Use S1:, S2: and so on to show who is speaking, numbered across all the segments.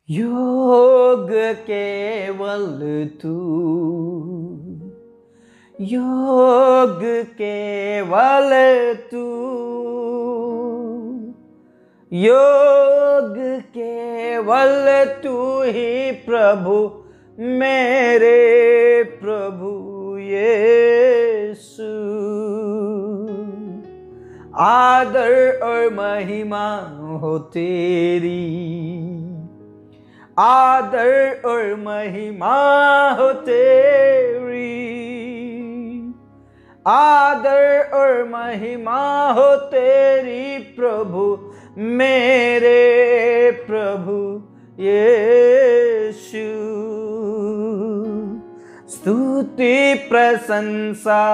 S1: योग केवल तू, योग केवल तू, योग केवल तू ही प्रभु, मेरे प्रभु यीशु। आदर और महिमा हो तेरी, आदर और महिमा हो तेरी, आदर और महिमा हो तेरी प्रभु, मेरे प्रभु यीशु। स्तुति प्रशंसा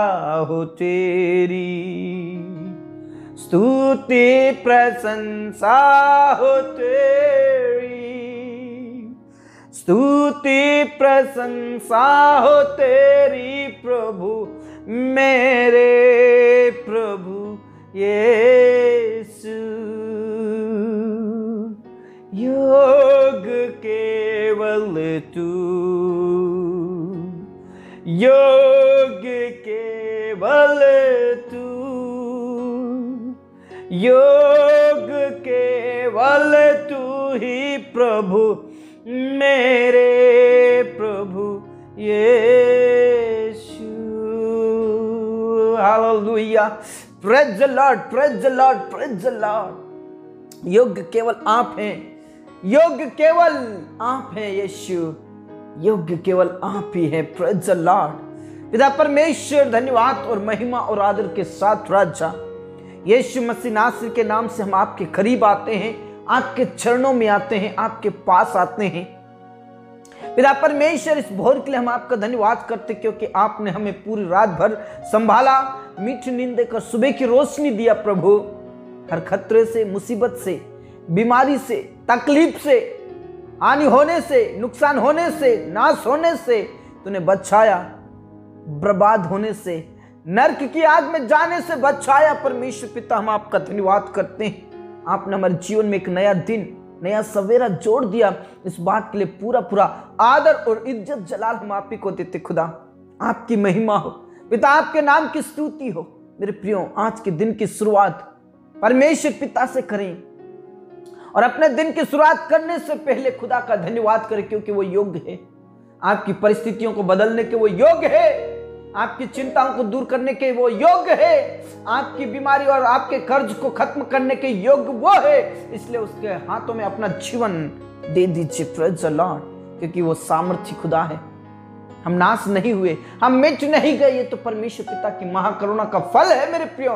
S1: हो तेरी, स्तुति प्रशंसा हो तेरी, स्तुति प्रशंसा हो तेरी प्रभु, मेरे प्रभु यीशु। योग केवल तू, योग केवल तू, योग केवल तू ही प्रभु, मेरे प्रभु यीशु। Hallelujah, praise the lord, praise the lord, praise the lord. योग केवल आप हैं, योग केवल आप हैं यीशु, योग केवल आप ही हैं। Praise the Lord. पिता परमेश्वर, धन्यवाद और महिमा और आदर के साथ राजा यीशु मसीह नासरी के नाम से हम आपके करीब आते हैं, आपके चरणों में आते हैं, आपके पास आते हैं। पिता परमेश्वर, इस भोर के लिए हम आपका धन्यवाद करते क्योंकि आपने हमें पूरी रात भर संभाला, मीठी नींद देकर सुबह की रोशनी दिया। प्रभु, हर खतरे से, मुसीबत से, बीमारी से, तकलीफ से, हानि होने से, नुकसान होने से, नाश होने से तूने बचाया, बर्बाद होने से, नरक की आग में जाने से बचाया। परमेश्वर पिता, हम आपका धन्यवाद करते हैं। आपने हमारे जीवन में एक नया दिन, नया सवेरा जोड़ दिया। इस बात के लिए पूरा पूरा आदर और इज्जत जलाल हम आप ही को देते। खुदा, आपकी महिमा हो पिता, आपके नाम की स्तुति हो। मेरे प्रियो, आज के दिन की शुरुआत परमेश्वर पिता से करें और अपने दिन की शुरुआत करने से पहले खुदा का धन्यवाद करें क्योंकि वो योग्य है। आपकी परिस्थितियों को बदलने के वो योग्य है, आपकी चिंताओं को दूर करने के वो योग्य है, आपकी बीमारी और आपके कर्ज को खत्म करने के योग्य वो है। इसलिए उसके हाथों में अपना जीवन दे दीजिए। प्रेज द लॉर्ड, क्योंकि वो सामर्थी खुदा है। हम नाश नहीं हुए, हम मिट नहीं गए। ये तो परमेश्वर पिता की महाकरुणा का फल है मेरे प्रियो।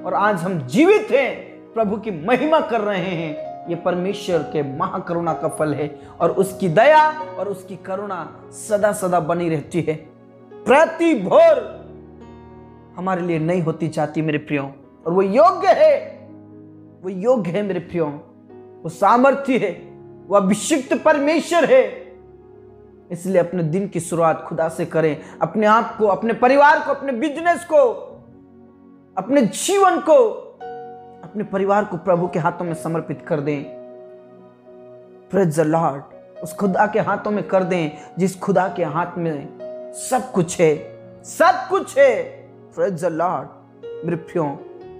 S1: और आज हम जीवित हैं, प्रभु की महिमा कर रहे हैं। ये परमेश्वर के महाकरुणा का फल है और उसकी दया और उसकी करुणा सदा सदा बनी रहती है। प्रति भोर हमारे लिए नहीं होती जाती मेरे प्रियो। और वो योग्य है, वो योग्य है मेरे प्रियो। वो सामर्थ्य है, वो अभिषिक्त परमेश्वर है। इसलिए अपने दिन की शुरुआत खुदा से करें। अपने आप को, अपने परिवार को, अपने बिजनेस को, अपने जीवन को, अपने परिवार को प्रभु के हाथों में समर्पित कर दें। प्रेज द लॉर्ड, उस खुदा के हाथों में कर दें जिस खुदा के हाथ में सब कुछ है, सब कुछ है। Praise the Lord. मेरे प्रियो,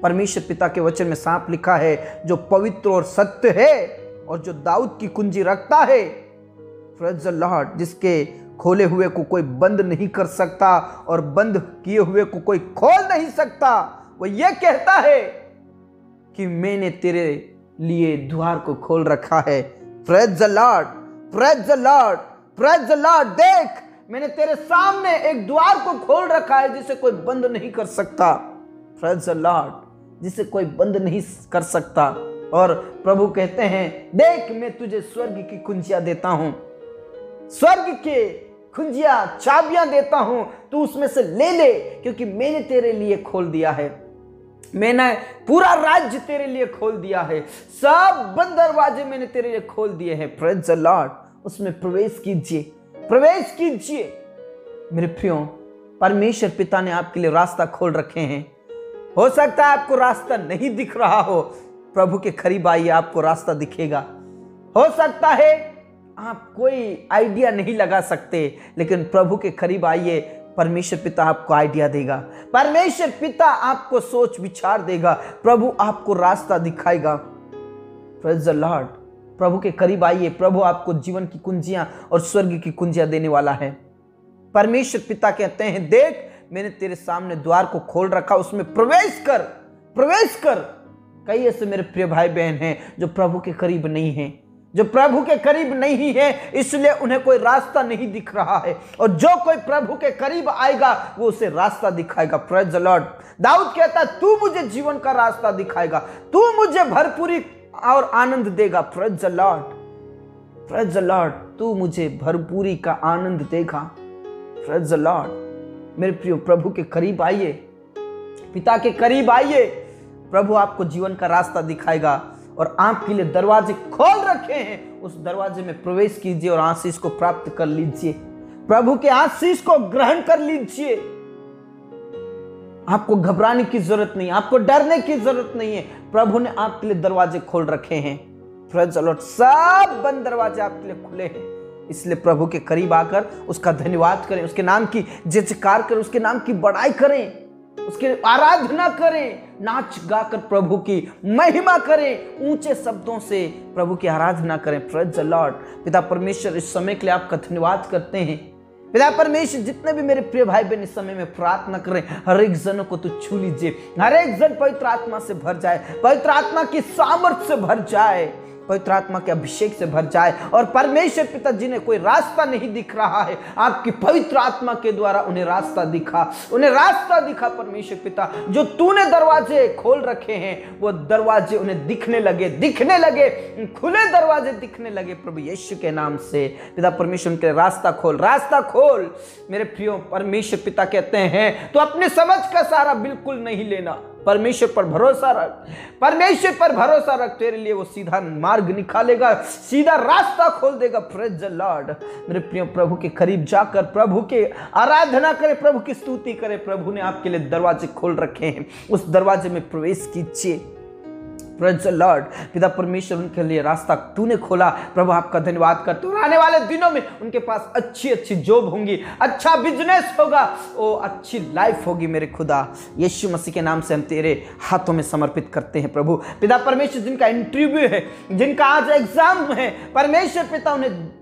S1: परमेश्वर पिता के वचन में साफ लिखा है, जो पवित्र और सत्य है और जो दाऊद की कुंजी रखता है। प्रेज द लॉर्ड, जिसके खोले हुए को कोई बंद नहीं कर सकता और बंद किए हुए को कोई खोल नहीं सकता। वो ये कहता है कि मैंने तेरे लिए द्वार को खोल रखा है। Praise the lord, praise the lord, praise the Lord. देख, मैंने तेरे सामने एक द्वार को खोल रखा है जिसे कोई बंद नहीं कर सकता। प्रेज द लॉर्ड, जिसे कोई बंद नहीं कर सकता। और प्रभु कहते हैं, देख मैं तुझे स्वर्ग की कुंजियां देता हूं, स्वर्ग के कुंजियां, चाबियां देता हूं, तू उसमें से ले ले, क्योंकि मैंने तेरे लिए खोल दिया है। मैंने पूरा राज्य तेरे लिए खोल दिया है, सब बंद दरवाजे मैंने तेरे लिए खोल दिए हैं। प्रेज द लॉर्ड, उसमें प्रवेश कीजिए, प्रवेश कीजिए। मेरे प्रियो, परमेश्वर पिता ने आपके लिए रास्ता खोल रखे हैं। हो सकता है आपको रास्ता नहीं दिख रहा हो, प्रभु के करीब आइए, आपको रास्ता दिखेगा। हो सकता है आप कोई आइडिया नहीं लगा सकते, लेकिन प्रभु के करीब आइए, परमेश्वर पिता आपको आइडिया देगा, परमेश्वर पिता आपको सोच विचार देगा, प्रभु आपको रास्ता दिखाएगा। Praise the Lord. प्रभु के करीब आइए, प्रभु आपको जीवन की कुंजियां और स्वर्ग की कुंजियां देने वाला है। परमेश्वर पिता कहते हैं, देख मैंने तेरे सामने द्वार को खोल रखा, उसमें प्रवेश कर, प्रवेश कर। कई ऐसे मेरे प्रिय भाई बहन हैं जो प्रभु के करीब नहीं हैं, जो प्रभु के करीब नहीं है, इसलिए उन्हें कोई रास्ता नहीं दिख रहा है, और जो कोई प्रभु के करीब आएगा वो उसे रास्ता दिखाएगा। Praise the Lord. दाऊद कहता, तू मुझे जीवन का रास्ता दिखाएगा, तू मुझे भरपूरी और आनंद देगा। Praise the Lord, praise the Lord. तू मुझे भरपूरी का आनंद देगा। Praise the Lord. मेरे प्रियो, प्रभु के करीब आइए, पिता के करीब आइए, प्रभु आपको जीवन का रास्ता दिखाएगा, और आपके लिए दरवाजे खोल रखे हैं। उस दरवाजे में प्रवेश कीजिए और आशीष को प्राप्त कर लीजिए, प्रभु के आशीष को ग्रहण कर लीजिए। आपको घबराने की जरूरत नहीं, आपको डरने की जरूरत नहीं है। प्रभु ने आपके लिए दरवाजे खोल रखे हैं। Praise the Lord. सब बंद दरवाजे आपके लिए खुले हैं, इसलिए प्रभु के करीब आकर उसका धन्यवाद करें, उसके नाम की जय जयकार करें, उसके नाम की बड़ाई करें, उसकी आराधना करें, नाच गाकर प्रभु की महिमा करें, ऊंचे शब्दों से प्रभु की आराधना करें। Praise the Lord. पिता परमेश्वर, इस समय के लिए आपका धन्यवाद करते हैं। पिता परमेश्वर, जितने भी मेरे प्रिय भाई बहन इस समय में प्रार्थना करें, हर एक जनों को तू छू लीजिए, हर एक जन पवित्र आत्मा से भर जाए, पवित्र आत्मा की सामर्थ से भर जाए, पवित्र आत्मा के अभिषेक से भर जाए। और परमेश्वर पिता, जिन्हें कोई रास्ता नहीं दिख रहा है, आपकी पवित्र आत्मा के द्वारा उन्हें रास्ता दिखा, उन्हें रास्ता दिखा। परमेश्वर पिता, जो तूने दरवाजे खोल रखे हैं वो दरवाजे उन्हें दिखने लगे, दिखने लगे, खुले दरवाजे दिखने लगे प्रभु यीशु के नाम से। पिता परमेश्वर, उनके रास्ता खोल, रास्ता खोल। मेरे प्रियो, परमेश्वर पिता कहते हैं, तो अपने समझ का सहारा बिल्कुल नहीं लेना, परमेश्वर पर भरोसा रख, परमेश्वर पर भरोसा रख, तेरे लिए वो सीधा मार्ग निकालेगा, सीधा रास्ता खोल देगा। Praise the Lord. मेरे प्रिय, प्रभु के करीब जाकर प्रभु के आराधना करें, प्रभु की स्तुति करें। प्रभु ने आपके लिए दरवाजे खोल रखे हैं, उस दरवाजे में प्रवेश कीजिए। Praise the Lord. पिता परमेश्वर, उनके लिए रास्ता तूने खोला, प्रभु आपका धन्यवाद करते हैं। आने वाले दिनों में उनके पास अच्छी अच्छी जॉब होंगी, अच्छा बिजनेस होगा, ओ अच्छी लाइफ होगी। मेरे खुदा यीशु मसीह के नाम से हम तेरे हाथों में समर्पित करते हैं प्रभु। पिता परमेश्वर, जिनका इंटरव्यू है, जिनका आज एग्जाम है, परमेश्वर पिता उन्हें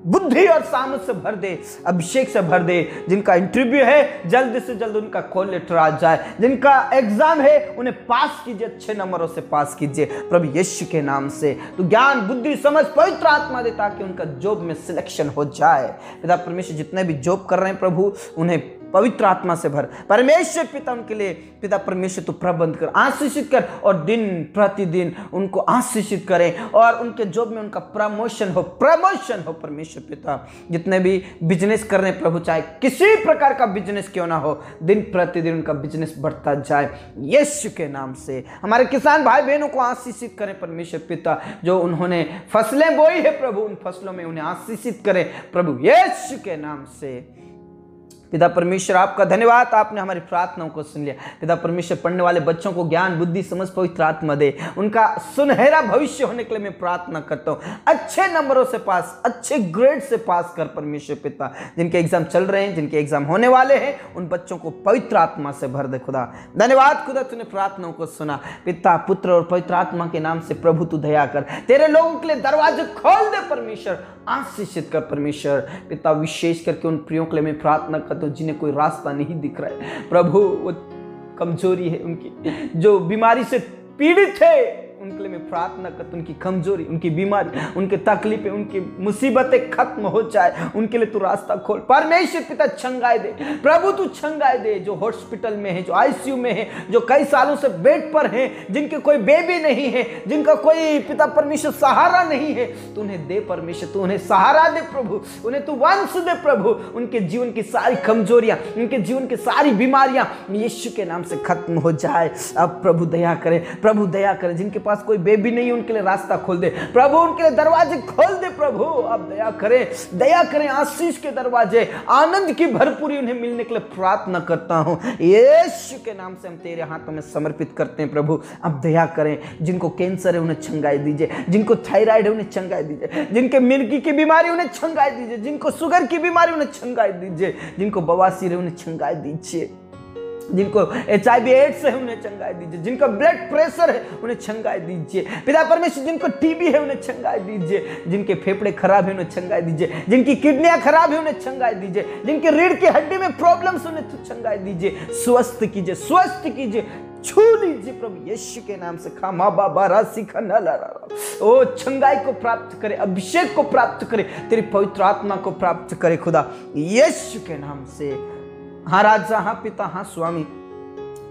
S1: बुद्धि और सामर्थ से भर दे, अभिषेक से भर दे। जिनका इंटरव्यू है, जल्द से जल्द उनका कॉल लेटर आ जाए, जिनका एग्जाम है उन्हें पास कीजिए, अच्छे नंबरों से पास कीजिए प्रभु यीशु के नाम से। तो ज्ञान, बुद्धि, समझ, पवित्र आत्मा दे, ताकि उनका जॉब में सिलेक्शन हो जाए। पिता परमेश्वर, जितने भी जॉब कर रहे हैं प्रभु, उन्हें पवित्र आत्मा से भर। परमेश्वर पिता, उनके लिए पिता परमेश्वर तू प्रबंध कर, आशीषित कर, और दिन प्रतिदिन उनको आशीषित करें, और उनके जॉब में उनका प्रमोशन हो, प्रमोशन हो। परमेश्वर पिता, जितने भी बिजनेस कर रहे हैं प्रभु, चाहे किसी प्रकार का बिजनेस क्यों ना हो, दिन प्रतिदिन उनका बिजनेस बढ़ता जाए यीशु के नाम से। हमारे किसान भाई बहनों को आशीषित करें परमेश्वर पिता, जो उन्होंने फसलें बोई है प्रभु, उन फसलों में उन्हें आशीषित करें प्रभु यीशु के नाम से। पिता परमेश्वर, आपका धन्यवाद, आपने हमारी प्रार्थनाओं को सुन लिया। पिता परमेश्वर, पढ़ने वाले बच्चों को ज्ञान, बुद्धि, समझ, पवित्र आत्मा दे, उनका सुनहरा भविष्य होने के लिए मैं प्रार्थना करता हूँ। अच्छे नंबरों से पास, अच्छे ग्रेड से पास कर परमेश्वर पिता। जिनके एग्जाम चल रहे हैं, जिनके एग्जाम होने वाले हैं, उन बच्चों को पवित्र आत्मा से भर दे खुदा। धन्यवाद खुदा, तूने प्रार्थनाओं को सुना। पिता, पुत्र और पवित्र आत्मा के नाम से प्रभु तू दया कर, तेरे लोगों के लिए दरवाजे खोल दे परमेश्वर, आशीषित कर परमेश्वर पिता। विशेष करके उन प्रियों के लिए मैं प्रार्थना करता हूं जिन्हें कोई रास्ता नहीं दिख रहा है प्रभु, वो कमजोरी है उनकी, जो बीमारी से पीड़ित है, उनके लिए मैं प्रार्थना करता हूं, उनकी कमजोरी, उनकी बीमारी, उनके तकलीफें, उनकी मुसीबतें खत्म हो जाए, उनके लिए तू रास्ता खोल परमेश्वर पिता। छंगाए दे प्रभु, तू छंगाए दे, जो हॉस्पिटल में है, जो आईसीयू में है, जो कई सालों से बेड पर है, जिनके कोई बेबी नहीं है, जिनका कोई पिता परमेश्वर सहारा नहीं है, तू उन्हें दे परमेश्वर, तू उन्हें सहारा दे प्रभु, उन्हें तू वंश दे प्रभु। उनके जीवन की सारी कमजोरियां, उनके जीवन की सारी बीमारियां यीशु के नाम से खत्म हो जाए। अब प्रभु दया करे, प्रभु दया करे। जिनके पास कोई बेबी नहीं है उनके लिए रास्ता खोल दे प्रभु, उनके लिए दरवाजे खोल दे प्रभु। आप दया करें, आशीष के दरवाजे, आनंद की भरपूरी उन्हें मिलने के लिए प्रार्थना करता हूं। यीशु के नाम से हम तेरे हाथों में समर्पित करते हैं प्रभु। अब दया करें, जिनको कैंसर है उन्हें चंगाई दीजिए, जिनको थायराइड है उन्हें चंगाई दीजिए, जिनके मिर्गी की बीमारी उन्हें चंगाई दीजिए, जिनको शुगर की बीमारी उन्हें चंगाई दीजिए, जिनको बवासीर है उन्हें चंगाई दीजिए, जिनको HIV एड्स है उन्हें चंगाई दीजिए, जिनका ब्लड प्रेशर है उन्हें चंगाई दीजिए पिता परमेश्वर, जिनको TB है उन्हें चंगाई दीजिए, जिनके फेफड़े खराब है उन्हें चंगाई दीजिए, जिनकी किडनियां खराब है उन्हें चंगाई दीजिए, जिनके रीढ़ की हड्डी में प्रॉब्लम्स उन्हें चंगाई दीजिए, स्वस्थ कीजिए, छू लीजिए प्रभु यीशु के नाम से। खामा बाबा राशि खा ओ चंगाई को प्राप्त करे, अभिषेक को प्राप्त करे, तेरी पवित्र आत्मा को प्राप्त करे खुदा यीशु के नाम से। हाँ राजा, हाँ पिता, हाँ स्वामी,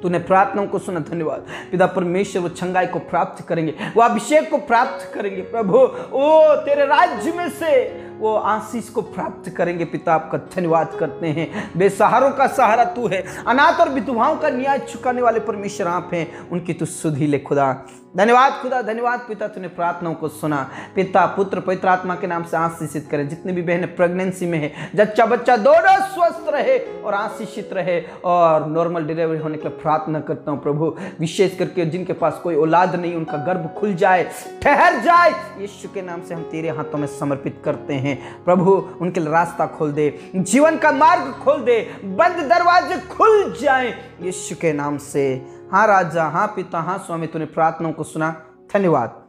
S1: तूने प्रार्थनाओं को सुना, धन्यवाद पिता परमेश्वर। वो चंगाई को प्राप्त करेंगे, वो अभिषेक को प्राप्त करेंगे प्रभु, ओ तेरे राज्य में से वो आशीष को प्राप्त करेंगे पिता। आपका धन्यवाद करते हैं। बेसहारों का सहारा तू है, अनाथ और विधवाओं का न्याय चुकाने वाले परमेश्वर आप हैं, उनकी तू सुध ही ले खुदा। धन्यवाद खुदा, धन्यवाद पिता, तूने प्रार्थनाओं को सुना। पिता पुत्र पवित्र आत्मा के नाम से आशीषित करे। जितने भी बहनें प्रेगनेंसी में है, जच्चा बच्चा दोनों स्वस्थ रहे और आशीषित रहे और नॉर्मल डिलीवरी होने के लिए प्रार्थना करता हूँ प्रभु। विशेष करके जिनके पास कोई औलाद नहीं, उनका गर्भ खुल जाए, ठहर जाए, यीशु के नाम से हम तेरे हाथों में समर्पित करते हैं प्रभु। उनके लिए रास्ता खोल दे, जीवन का मार्ग खोल दे, बंद दरवाजे खुल जाएं यीशु के नाम से। हाँ राजा, हाँ पिता, हाँ स्वामी, तूने प्रार्थनाओं को सुना, धन्यवाद।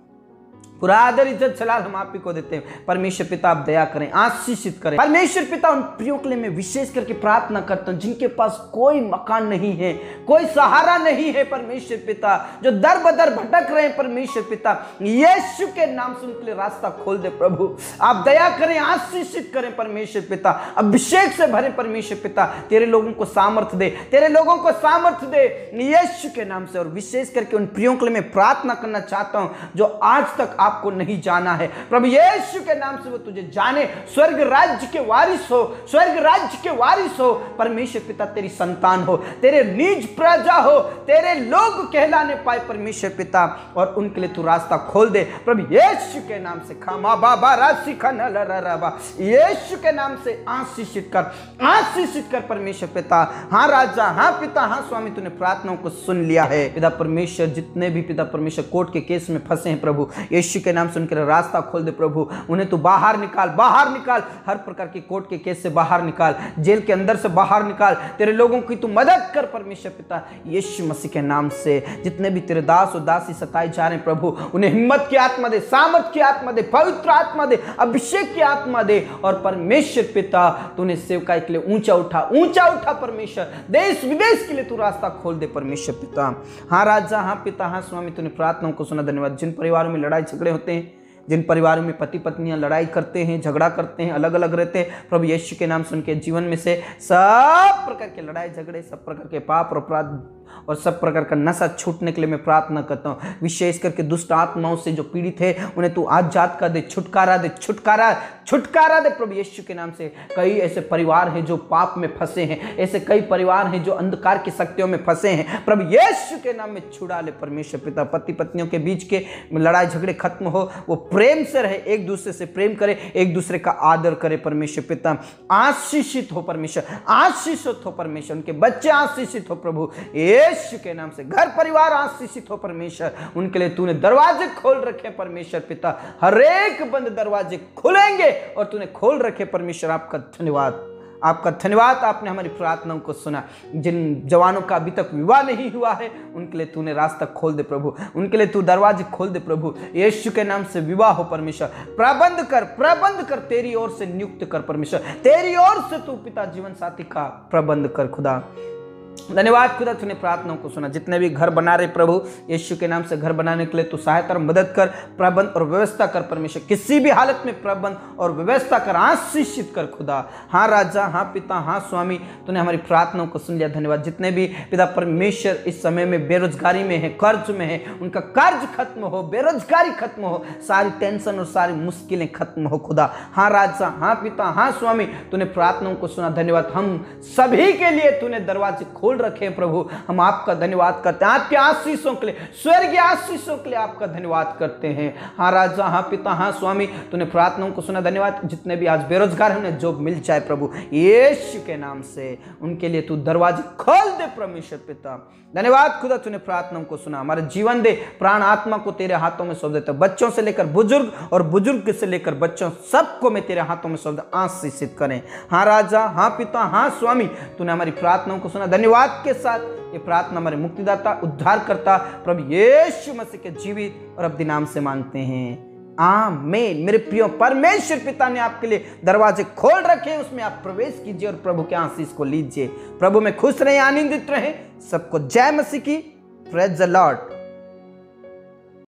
S1: पूरा आदर इज्जत सलाह हम आप ही को देते हैं। परमेश्वर पिता आप दया करें, आशीषित करें। परमेश्वर पिता उन प्रियों के लिए मैं विशेष करके प्रार्थना करता हूं जिनके पास कोई मकान नहीं है, कोई सहारा नहीं है परमेश्वर पिता, जो दर बदर भटक रहे हैं परमेश्वर पिता, यीशु के नाम से उनके लिए रास्ता खोल दे प्रभु। आप दया करें, आशीषित करें परमेश्वर पिता, अभिषेक से भरे परमेश्वर पिता। तेरे लोगों को सामर्थ्य दे, तेरे लोगों को सामर्थ्य दे यीशु के नाम से। और विशेष करके उन प्रियों के लिए मैं प्रार्थना करना चाहता हूं जो आज तक आपको नहीं जाना है प्रभु यीशु के नाम से वो तुझे जाने, स्वर्ग राज्य के वारिस हो, स्वर्ग राज्य के वारिस हो परमेश्वर पिता, तेरी संतान हो, तेरे निज प्रजा हो, तेरे लोग कहलाने पाए परमेश्वर पिता। और उनके लिए तू रास्ता खोल दे प्रभु यीशु के नाम से। खामा बाबा राशि खा यीशु के नाम से आशीषित कर परमेश्वर पिता। हाँ राजा, हाँ पिता, हाँ स्वामी, तूने प्रार्थनाओं को सुन लिया है पिता परमेश्वर। जितने भी पिता परमेश्वर कोर्ट के केस में फंसे हैं प्रभु यीशु के नाम से उनके रास्ता खोल दे प्रभु। उन्हें तू बाहर निकाल, बाहर निकाल, हर प्रकार की कोर्ट के केस से बाहर निकाल, जेल के अंदर से बाहर निकाल। तेरे लोगों की तू मदद कर परमेश्वर पिता यीशु मसीह के नाम से। जितने भी तेरे दास और दासी सताए जा रहे हैं प्रभु, उन्हें हिम्मत की आत्मा दे, सामर्थ की आत्मा दे, पवित्र आत्मा दे, अभिषेक की आत्मा दे। और परमेश्वर पिता तूने सेवकाई के लिए ऊंचा उठा परमेश्वर। देश विदेश के लिए तू रास्ता खोल दे परमेश्वर पिता। हाँ राजा, हाँ पिता, हाँ स्वामी, तूने प्रार्थनाओं को सुना, धन्यवाद। जिन परिवारों में लड़ाई झगड़े होते हैं, जिन परिवारों में पति पत्नियां लड़ाई करते हैं, झगड़ा करते हैं, अलग अलग रहते हैं प्रभु यीशु के नाम से उनके जीवन में से सब प्रकार के लड़ाई झगड़े, सब प्रकार के पाप और अपराध और सब प्रकार का नशा छूटने के लिए मैं प्रार्थना करता हूँ। विशेष करके दुष्ट आत्माओं से जो पीड़ित है उन्हें तू आजाद कर दे, छुटकारा दे, छुटकारा दे प्रभु यीशु के नाम से। कई ऐसे परिवार हैं जो पाप में फंसे हैं, ऐसे कई परिवार हैं जो अंधकार की शक्तियों में फंसे हैं प्रभु यीशु के नाम में छुड़ा ले परमेश्वर पिता। पति पत्नियों के बीच के लड़ाई झगड़े खत्म हो, वो प्रेम से रहे, एक दूसरे से प्रेम करे, एक दूसरे का आदर करे परमेश्वर पिता। आशीषित हो परमेश्वर, आशीषित हो परमेश्वर, उनके बच्चे आशीषित हो प्रभु यीशु के नाम से। घर परिवार आशीषित हो परमेश्वर, उनके लिए तूने दरवाजे खोल रखे परमेश्वर पिता। हर एक बंद दरवाजे खुलेंगे और तूने खोल रखे परमेश्वर। आपका धन्यवाद, आपका धन्यवाद, आपने हमारी प्रार्थनाओं को सुना। जिन जवानों का अभी तक विवाह नहीं हुआ है उनके लिए तूने रास्ता खोल दे प्रभु, उनके लिए तू दरवाजे खोल दे प्रभु यीशु के नाम से। विवाह हो परमेश्वर, प्रबंध कर, तेरी ओर से नियुक्त कर परमेश्वर, तेरी ओर से तू पिता जीवन साथी का प्रबंध कर खुदा। धन्यवाद खुदा, तूने प्रार्थनाओं को सुना। जितने भी घर बना रहे प्रभु यीशु के नाम से घर बनाने के लिए तू सहायता और मदद कर, प्रबंध और व्यवस्था कर परमेश्वर। किसी भी हालत में प्रबंध और व्यवस्था कर, आशीषित कर खुदा। हाँ राजा, हाँ पिता, हाँ स्वामी, तूने हमारी प्रार्थनाओं को सुन लिया, धन्यवाद। जितने भी पिता परमेश्वर इस समय में बेरोजगारी में है, कर्ज में है, उनका कर्ज खत्म हो, बेरोजगारी खत्म हो, सारी टेंशन और सारी मुश्किलें खत्म हो खुदा। हाँ राजा, हाँ पिता, हाँ स्वामी, तूने प्रार्थनाओं को सुना, धन्यवाद। हम सभी के लिए तूने दरवाजे खोल खोल रखे हैं प्रभु, हम आपका धन्यवाद करते हैं। आपके आशीषों के लिए, स्वर्गीय आशीषों के लिए आपका धन्यवाद करते हैं। हाँ राजा, हाँ पिता, हाँ स्वामी, तूने प्रार्थनाओं को सुना, धन्यवाद। जितने भी आज बेरोजगार हैं उन्हें जॉब मिल जाए प्रभु, यीशु के नाम से उनके लिए तू दरवाजे खोल दे परमेश्वर पिता। धन्यवाद खुदा, तूने प्रार्थनाओं को सुना। हमारे जीवन दे, प्राण आत्मा को तेरे हाथों में सौंप देता, बच्चों से लेकर बुजुर्ग और बुजुर्ग से लेकर बच्चों सबको मैं तेरे हाथों में सौंप दे, आशीषित करें। हाँ राजा, हाँ पिता, हाँ स्वामी, तूने हमारी प्रार्थनाओं को सुना। धन्यवाद के साथ ये प्रार्थना हमारे मुक्तिदाता, उद्धारकर्ता प्रभु यीशु मसीह के जीवित और अब्दी नाम से मांगते हैं, आमीन। मेरे प्रियो, परमेश्वर पिता ने आपके लिए दरवाजे खोल रखे हैं, उसमें आप प्रवेश कीजिए और प्रभु के आशीष को लीजिए। प्रभु में खुश रहें, आनंदित रहें। सबको जय मसीह की। Praise the Lord.